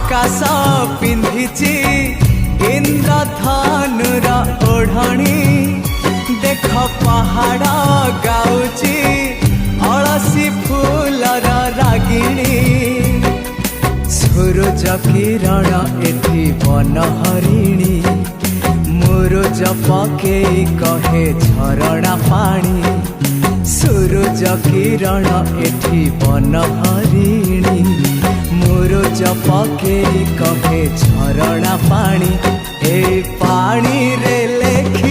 आकाश पिंधिची इंद्रधनुर ओढ़णी देख पहाड़ गाउची अलसी फूलर रागिणी सूरज किरण एठी बनहरिणी मुरुज पकेई कहे झरणा पानी सूरज किरण एठी बनहरिणी मुरुज पकेई कहे झरणा पानी ए पानी रे लेखे